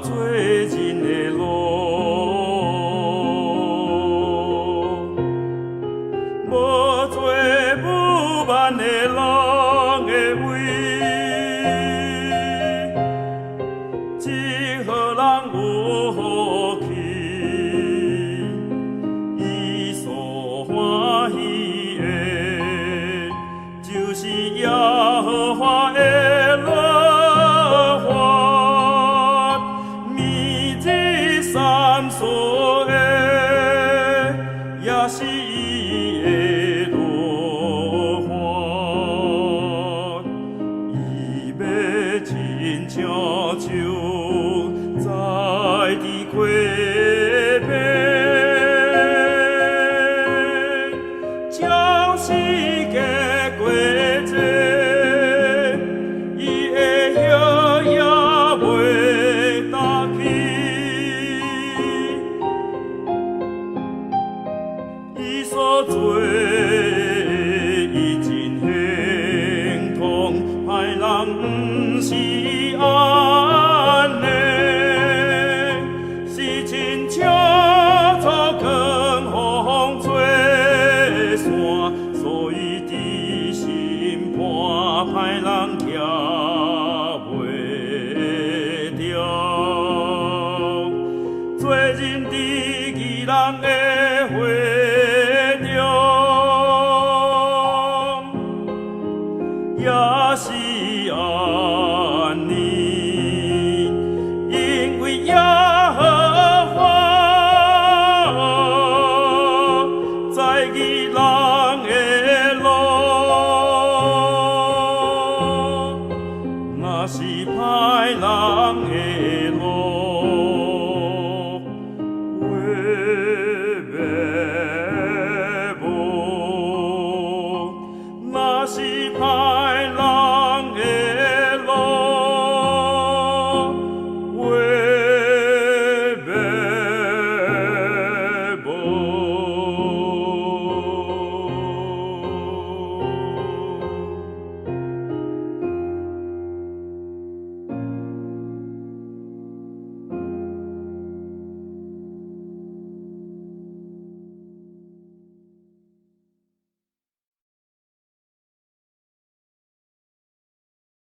做人的路，无做不万的人的位，只好人有福气，伊所欢喜的，就是耶和华的乐法，明日三所的，也是伊的乐法，伊要亲像树在地过遍，将世界过节，伊的叶也袂干去，伊所做伊真行通，歹人毋是安尼，是亲像草根风吹散，所以伫心肝歹人徛袂牢，做人知义人的会中，也是安尼，因为耶和华在义人的路，若是歹人的